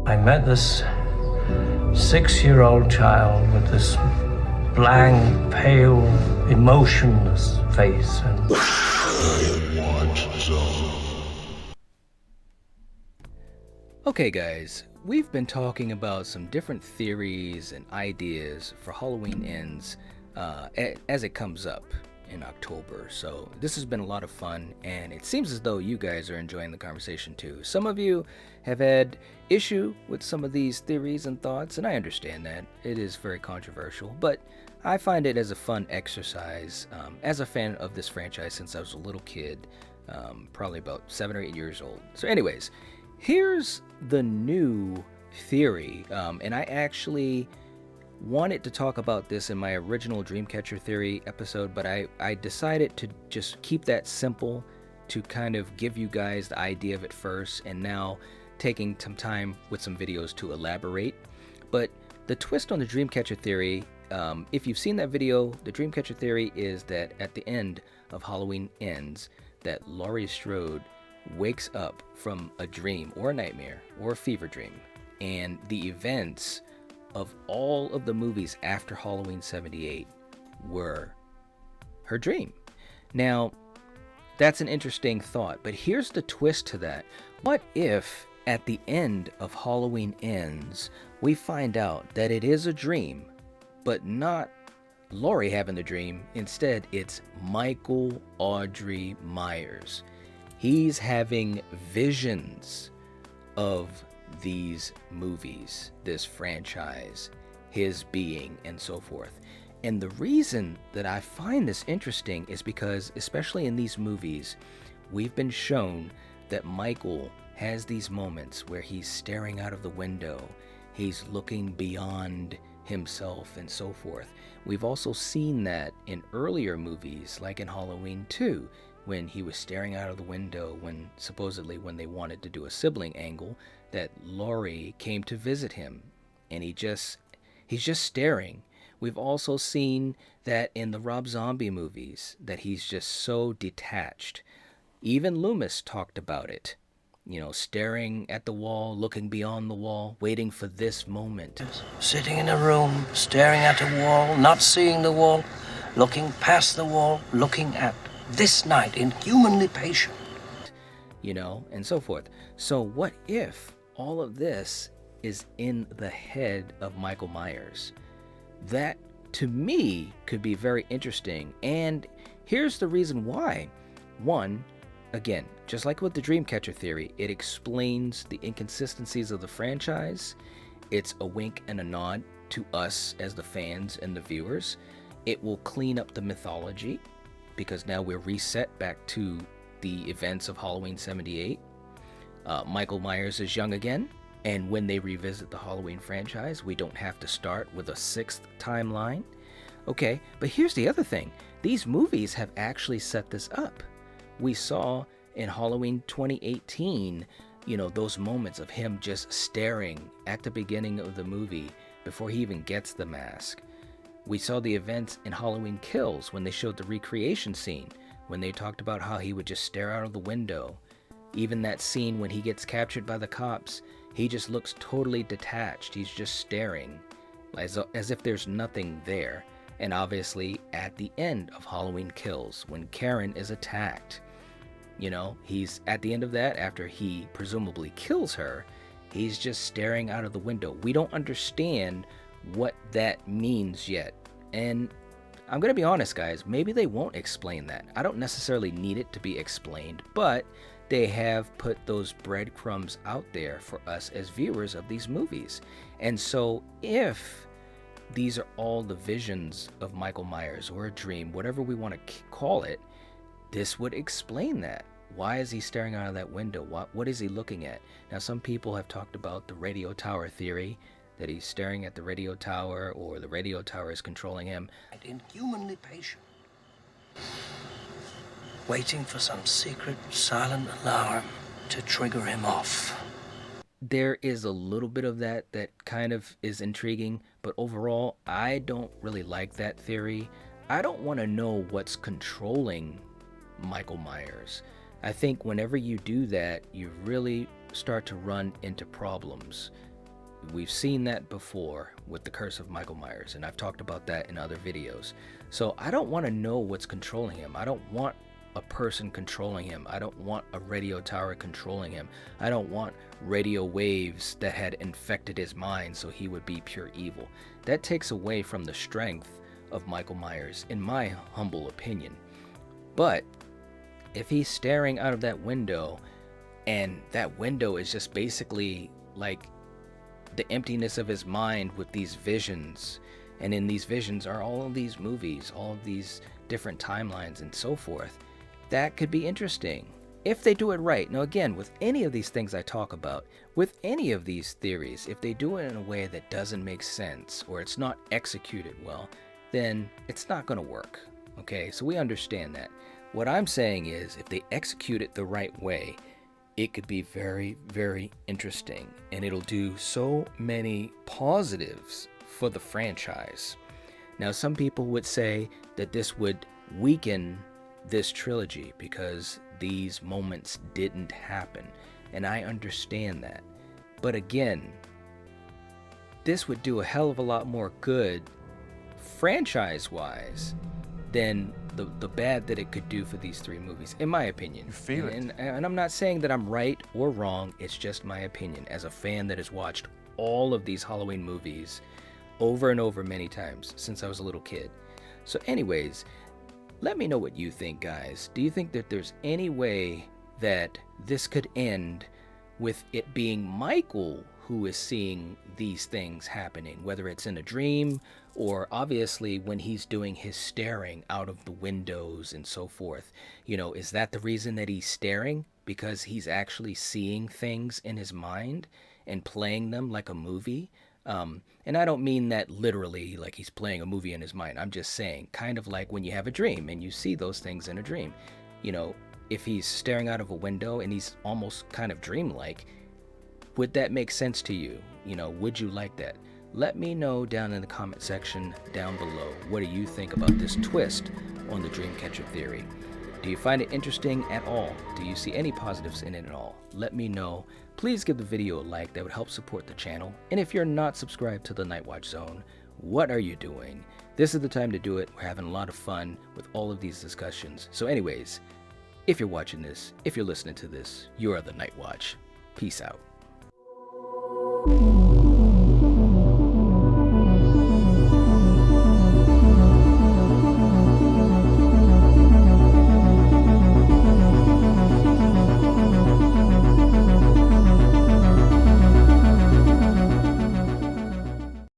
I met this 6-year-old child with this blank, pale, emotionless face and Okay guys, we've been talking about some different theories and ideas for Halloween Ends as it comes up in October. So this has been a lot of fun, and it seems as though you guys are enjoying the conversation too. Some of you have had issue with some of these theories and thoughts, and I understand that. It is very controversial, but I find it as a fun exercise as a fan of this franchise since I was a little kid, probably about 7 or 8 years old. So anyways, here's the new theory, and I actually wanted to talk about this in my original Dreamcatcher theory episode, but I decided to just keep that simple to kind of give you guys the idea of it first, and now taking some time with some videos to elaborate. But the twist on the Dreamcatcher theory, if you've seen that video, the Dreamcatcher theory is that at the end of Halloween Ends, that Laurie Strode wakes up from a dream or a nightmare or a fever dream, and the events of all of the movies after Halloween 78 were her dream. Now, that's an interesting thought, but here's the twist to that. What if at the end of Halloween Ends, we find out that it is a dream, but not Laurie having the dream? Instead, it's Michael Audrey Myers. He's having visions of these movies, this franchise, his being, and so forth. And the reason that I find this interesting is because, especially in these movies, we've been shown that Michael has these moments where he's staring out of the window, he's looking beyond himself, and so forth. We've also seen that in earlier movies, like in Halloween 2, when he was staring out of the window when supposedly they wanted to do a sibling angle, that Laurie came to visit him, and he's just staring. We've also seen that in the Rob Zombie movies, that he's just so detached. Even Loomis talked about it, staring at the wall, looking beyond the wall, waiting for this moment. sitting in a room, staring at a wall, not seeing the wall, looking past the wall, looking at this night, inhumanly patient. And so forth. So what if all of this is in the head of Michael Myers? That, to me, could be very interesting. And here's the reason why. One, again, just like with the Dreamcatcher theory, it explains the inconsistencies of the franchise. It's a wink and a nod to us as the fans and the viewers. It will clean up the mythology, because now we're reset back to the events of Halloween 78. Michael Myers is young again, and when they revisit the Halloween franchise, we don't have to start with a 6th timeline. Okay, but here's the other thing. These movies have actually set this up. We saw in Halloween 2018, those moments of him just staring at the beginning of the movie before he even gets the mask. We saw the events in Halloween Kills when they showed the recreation scene, when they talked about how he would just stare out of the window. Even that scene when he gets captured by the cops, he just looks totally detached. He's just staring as if there's nothing there. And obviously at the end of Halloween Kills, when Karen is attacked, he's at the end of that, after he presumably kills her, he's just staring out of the window. We don't understand what that means yet, and I'm gonna be honest, guys, maybe they won't explain that. I don't necessarily need it to be explained, but they have put those breadcrumbs out there for us as viewers of these movies. And so if these are all the visions of Michael Myers, or a dream, whatever we want to call it, this would explain that. Why is he staring out of that window? What is he looking at? Now, some people have talked about the radio tower theory, that he's staring at the radio tower, or the radio tower is controlling him. Inhumanly patient, waiting for some secret, silent alarm to trigger him off. There is a little bit of that kind of is intriguing, but overall, I don't really like that theory. I don't want to know what's controlling Michael Myers. I think whenever you do that, you really start to run into problems. We've seen that before with the Curse of Michael Myers, and I've talked about that in other videos. So I don't want to know what's controlling him. I don't want a person controlling him. I don't want a radio tower controlling him. I don't want radio waves that had infected his mind so he would be pure evil. That takes away from the strength of Michael Myers, in my humble opinion. But if he's staring out of that window, and that window is just basically like the emptiness of his mind with these visions, and in these visions are all of these movies, all of these different timelines and so forth, that could be interesting if they do it right. Now again, with any of these things I talk about, with any of these theories, if they do it in a way that doesn't make sense or it's not executed well, then it's not going to work. Okay, so we understand that. What I'm saying is, if they execute it the right way, it could be very, very interesting, and it'll do so many positives for the franchise. Now, some people would say that this would weaken this trilogy because these moments didn't happen, and I understand that. But again, this would do a hell of a lot more good franchise-wise than the bad that it could do for these three movies, in my opinion. You feel it. And I'm not saying that I'm right or wrong, it's just my opinion as a fan that has watched all of these Halloween movies over and over many times since I was a little kid. So anyways, let me know what you think, guys. Do you think that there's any way that this could end with it being Michael who is seeing these things happening, whether it's in a dream or obviously when he's doing his staring out of the windows and so forth? You know, is that the reason that he's staring? Because he's actually seeing things in his mind and playing them like a movie? And I don't mean that literally like he's playing a movie in his mind. I'm just saying kind of like when you have a dream and you see those things in a dream. You know, if he's staring out of a window and he's almost kind of dreamlike, would that make sense to you? You know, would you like that? Let me know down in the comment section down below. What do you think about this twist on the Dreamcatcher theory? Do you find it interesting at all? Do you see any positives in it at all? Let me know. Please give the video a like. That would help support the channel. And if you're not subscribed to the Nightwatch Zone, what are you doing? This is the time to do it. We're having a lot of fun with all of these discussions. So anyways, if you're watching this, if you're listening to this, you are the Nightwatch. Peace out.